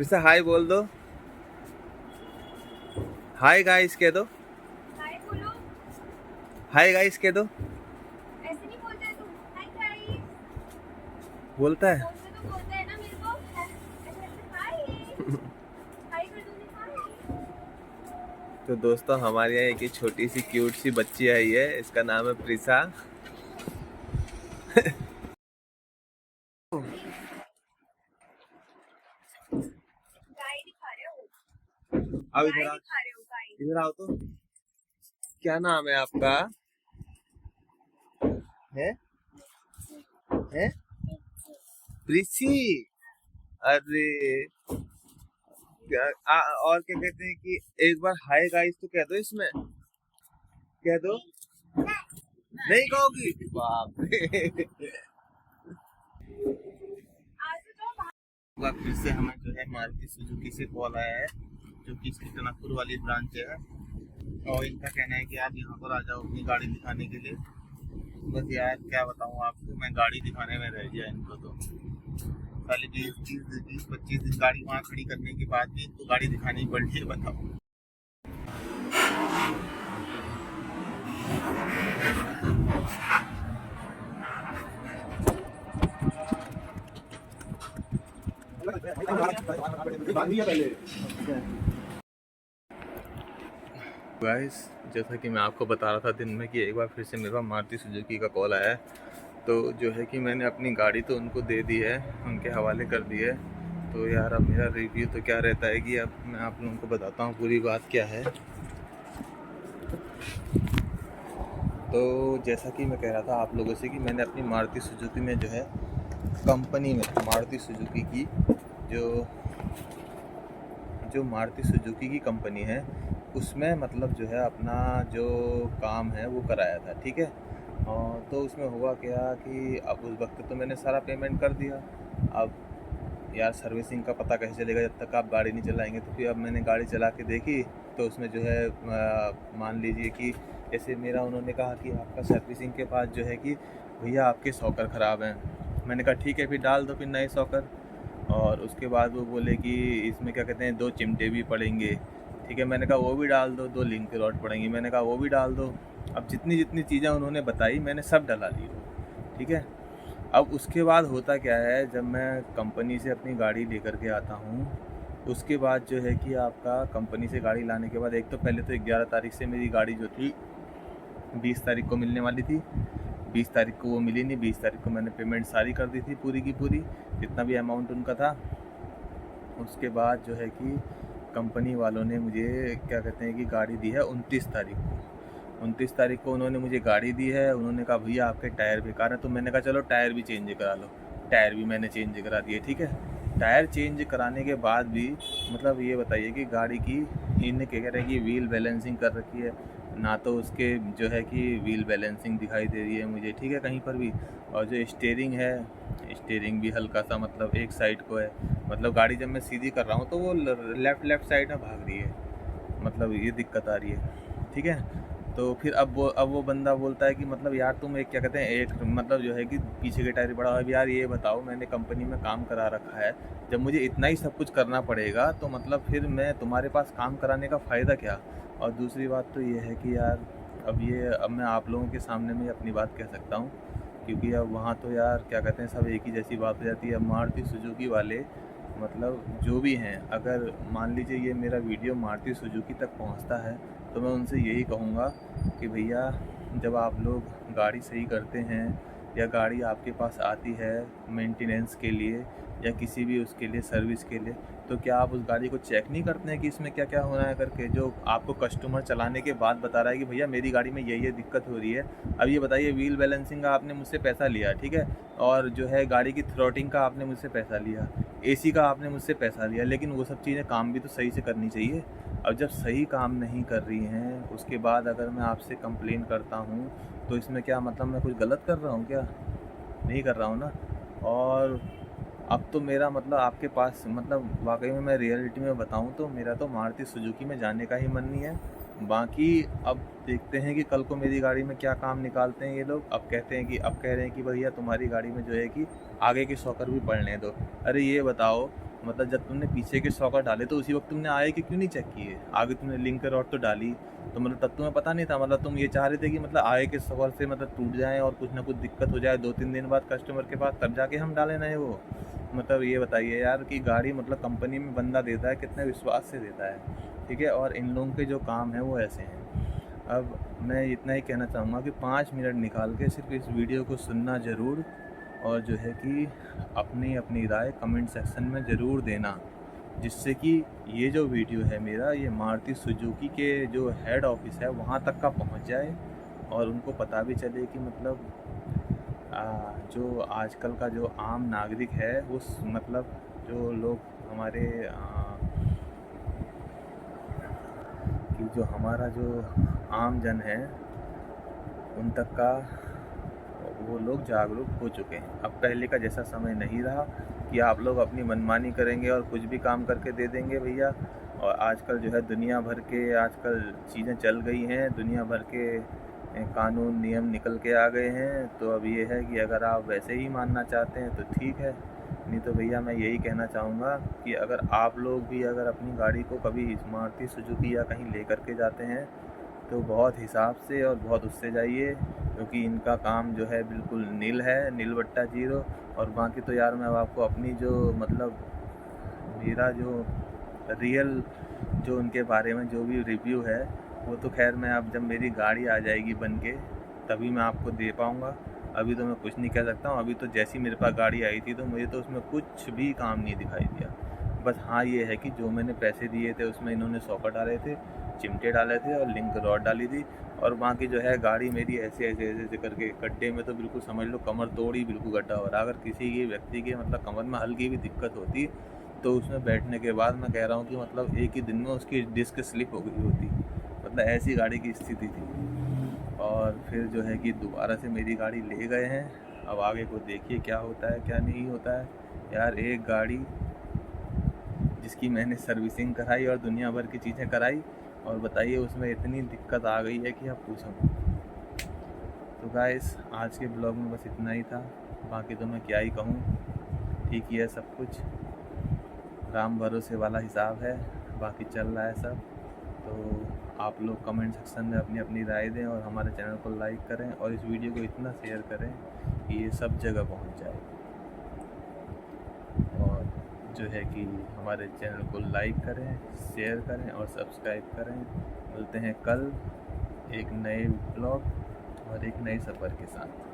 प्रिसा हाय बोल दो। Hi guys कह दो। हाय बोलो। हाय गाइस कह दो। ऐसे नहीं बोलता है तू। हाय गाइस बोलता है। फोन पे तो बोलता है ना मेरे को। ऐसे ऐसे हाय हाय कर दूंगी हाय। तो दोस्तों हमारे यहाँ एक छोटी सी क्यूट सी बच्ची आई है, इसका नाम है प्रिसा। गाय दिखा रहे हो। अब गाय दिखा रहे हो गाय। इधर आओ तो। क्या नाम है आपका? है है प्रिसी। अरे और क्या कहते हैं कि एक बार हाय गाइस तो कह दो, इसमें कह दो। नहीं कहोगी? बाप रे। आज तो बार फिर से हमें जो है मारुति सुजुकी से कॉल आया है, जो कि इसकी टनकपुर वाली ब्रांच है, और इनका कहना है कि आप यहाँ पर आ जाओ अपनी गाड़ी दिखाने के लिए। बस यार क्या बताऊँ आपको, मैं गाड़ी दिखाने में रह गया इनको। तो साले 20-25 दिन गाड़ी वहाँ खड़ी करने के बाद भी इनको गाड़ी दिखानी पड़ रही है, बताओ। गाइस जैसा कि मैं आपको बता रहा था दिन में कि एक बार फिर से मेरे पास मारुति सुजुकी का कॉल आया है। तो जो है कि मैंने अपनी गाड़ी तो उनको दे दी है, उनके हवाले कर दी है। तो यार अब मेरा रिव्यू तो क्या रहता है कि अब मैं आप लोगों को बताता हूँ पूरी बात क्या है। तो जैसा कि मैं कह रहा था आप लोगों से कि मैंने अपनी मारुति सुजुकी में जो है कंपनी में मारुति सुजुकी की जो मारुति सुजुकी की कंपनी है उसमें मतलब जो है अपना जो काम है वो कराया था, ठीक है। और तो उसमें हुआ क्या कि अब उस वक्त तो मैंने सारा पेमेंट कर दिया। अब यार सर्विसिंग का पता कैसे चलेगा जब तक आप गाड़ी नहीं चलाएंगे। तो फिर अब मैंने गाड़ी चला के देखी तो उसमें जो है मान लीजिए कि जैसे मेरा उन्होंने कहा कि आपका सर्विसिंग के बाद जो है कि भैया आपके सॉकर ख़राब हैं। मैंने कहा ठीक है फिर डाल दो फिर नए सॉकर। और उसके बाद वो बोले कि इसमें क्या कहते हैं 2 चिमटे भी पड़ेंगे, ठीक है। मैंने कहा वो भी डाल दो, 2 लिंक के रॉड पड़ेंगे, मैंने कहा वो भी डाल दो। अब जितनी जितनी चीज़ें उन्होंने बताई मैंने सब डला ली वो, ठीक है। अब उसके बाद होता क्या है, जब मैं कंपनी से अपनी गाड़ी लेकर के आता हूँ उसके बाद जो है कि आपका कंपनी से गाड़ी लाने के बाद एक तो पहले तो 11 तारीख से मेरी गाड़ी जो थी 20 तारीख को मिलने वाली थी। 20 तारीख को वो मिली नहीं। 20 तारीख को मैंने पेमेंट सारी कर दी थी पूरी की पूरी, जितना भी अमाउंट उनका था। उसके बाद जो है कि कंपनी वालों ने मुझे क्या कहते हैं कि गाड़ी दी है 29 तारीख को। 29 तारीख को उन्होंने मुझे गाड़ी दी है। उन्होंने कहा भैया आपके टायर बेकार है। तो मैंने कहा चलो टायर भी चेंज करा लो। टायर भी मैंने चेंज करा दिए, ठीक है। टायर चेंज कराने के बाद भी मतलब ये बताइए कि गाड़ी की इन्हें कह रहे हैं कि व्हील बैलेंसिंग कर रखी है ना, तो उसके जो है कि व्हील बैलेंसिंग दिखाई दे रही है मुझे, ठीक है, कहीं पर भी। और जो स्टीयरिंग है, स्टीयरिंग भी हल्का सा मतलब एक साइड को है। मतलब गाड़ी जब मैं सीधी कर रहा हूँ तो वो लेफ़्ट साइड में भाग रही है, मतलब ये दिक्कत आ रही है, ठीक है। तो फिर अब वो बंदा बोलता है कि मतलब यार तुम एक क्या कहते हैं एक मतलब जो है कि पीछे के टायर बड़ा है। अब यार ये बताओ मैंने कंपनी में काम करा रखा है, जब मुझे इतना ही सब कुछ करना पड़ेगा तो मतलब फिर मैं तुम्हारे पास काम कराने का फ़ायदा क्या। और दूसरी बात तो ये है कि यार अब मैं आप लोगों के सामने में अपनी बात कह सकता हूँ, क्योंकि अब वहाँ तो यार क्या कहते हैं सब एक ही जैसी बात हो जाती है। मारुति सुजुकी वाले मतलब जो भी हैं, अगर मान लीजिए ये मेरा वीडियो मारुति सुजुकी तक पहुंचता है तो मैं उनसे यही कहूँगा कि भैया जब आप लोग गाड़ी सही करते हैं या गाड़ी आपके पास आती है मेंटेनेंस के लिए या किसी भी उसके लिए सर्विस के लिए, तो क्या आप उस गाड़ी को चेक नहीं करते हैं कि इसमें क्या क्या होना है करके। जो आपको कस्टमर चलाने के बाद बता रहा है कि भैया मेरी गाड़ी में ये दिक्कत हो रही है। अब ये बताइए व्हील बैलेंसिंग का आपने मुझसे पैसा लिया, ठीक है, और जो है गाड़ी की थ्रॉटिंग का आपने मुझसे पैसा लिया, एसी का आपने मुझसे पैसा लिया, लेकिन वो सब चीज़ें काम भी तो सही से करनी चाहिए। अब जब सही काम नहीं कर रही हैं उसके बाद अगर मैं आपसे कंप्लेन करता हूँ तो इसमें क्या मतलब मैं कुछ गलत कर रहा हूँ क्या? नहीं कर रहा हूँ ना। और अब तो मेरा मतलब आपके पास मतलब वाकई में मैं रियलिटी में बताऊँ तो मेरा तो मारुति सुजुकी में जाने का ही मन नहीं है। बाकी अब देखते हैं कि कल को मेरी गाड़ी में क्या काम निकालते हैं ये लोग। अब कह रहे हैं कि भैया तुम्हारी गाड़ी में जो है कि आगे के शॉकर भी पड़ने दो। अरे ये बताओ मतलब जब तुमने पीछे के सॉकेट डाले तो उसी वक्त तुमने आगे के क्यों नहीं चेक किए? आगे तुमने लिंक रॉड तो डाली, तो मतलब तब तुम्हें पता नहीं था, मतलब तुम ये चाह रहे थे कि मतलब आगे के सॉकेट से मतलब टूट जाएँ और कुछ ना कुछ दिक्कत हो जाए 2-3 दिन बाद कस्टमर के पास, तब जाके हम डालें नए वो। मतलब ये बताइए यार कि गाड़ी मतलब कंपनी में बंदा देता है कितने विश्वास से देता है, ठीक है? और इन लोगों के जो काम है वो ऐसे हैं। अब मैं इतना ही कहना चाहूँगा कि 5 मिनट निकाल के सिर्फ इस वीडियो को सुनना ज़रूर, और जो है कि अपनी अपनी राय कमेंट सेक्शन में ज़रूर देना, जिससे कि ये जो वीडियो है मेरा, ये मारुति सुजुकी के जो हेड ऑफिस है वहाँ तक का पहुँच जाए, और उनको पता भी चले कि मतलब जो आजकल का जो आम नागरिक है उस मतलब जो लोग हमारे कि जो हमारा जो आम जन है उन तक का वो लोग जागरूक हो चुके हैं। अब पहले का जैसा समय नहीं रहा कि आप लोग अपनी मनमानी करेंगे और कुछ भी काम करके दे देंगे भैया। और आजकल जो है दुनिया भर के आजकल चीज़ें चल गई हैं, दुनिया भर के कानून नियम निकल के आ गए हैं। तो अब ये है कि अगर आप वैसे ही मानना चाहते हैं तो ठीक है, नहीं तो भैया मैं यही कहना चाहूँगा कि अगर आप लोग भी अगर अपनी गाड़ी को कभी मारुति सुजुकी या कहीं लेकर के जाते हैं तो बहुत हिसाब से और बहुत उससे जाइए, क्योंकि इनका काम जो है बिल्कुल नील है, नील बट्टा जीरो। और बाकी तो यार मैं आपको अपनी जो मतलब मेरा जो रियल जो उनके बारे में जो भी रिव्यू है वो तो खैर मैं अब जब मेरी गाड़ी आ जाएगी बन के तभी मैं आपको दे पाऊँगा। अभी तो मैं कुछ नहीं कह सकता हूँ। अभी तो जैसी मेरे पास गाड़ी आई थी तो मुझे तो उसमें कुछ भी काम नहीं दिखाई दिया। बस हाँ ये है कि जो मैंने पैसे दिए थे उसमें इन्होंने सॉकेट डाले थे, चिमटे डाले थे और लिंक रॉड डाली थी। और बाकी जो है गाड़ी मेरी ऐसे ऐसे ऐसे ऐसे करके गड्ढे में तो बिल्कुल समझ लो कमर तोड़ ही बिल्कुल गड्ढा हो रहा। अगर किसी के व्यक्ति के मतलब कमर में हल्की भी दिक्कत होती तो उसमें बैठने के बाद मैं कह रहा हूँ कि मतलब एक ही दिन में उसकी डिस्क स्लिप हो गई होती। मतलब ऐसी गाड़ी की स्थिति थी। और फिर जो है कि दोबारा से मेरी गाड़ी ले गए हैं। अब आगे को देखिए क्या होता है क्या नहीं होता है। यार एक गाड़ी जिसकी मैंने सर्विसिंग कराई और दुनिया भर की चीज़ें कराई, और बताइए उसमें इतनी दिक्कत आ गई है कि आप पूछो मत। तो गाइस आज के ब्लॉग में बस इतना ही था, बाकी तो मैं क्या ही कहूँ, ठीक ही है सब कुछ, राम भरोसे वाला हिसाब है, बाकी चल रहा है सब। तो आप लोग कमेंट सेक्शन में अपनी अपनी राय दें और हमारे चैनल को लाइक करें और इस वीडियो को इतना शेयर करें कि ये सब जगह पहुंच जाए। और जो है कि हमारे चैनल को लाइक करें, शेयर करें और सब्सक्राइब करें। मिलते हैं कल एक नए ब्लॉग और एक नए सफ़र के साथ।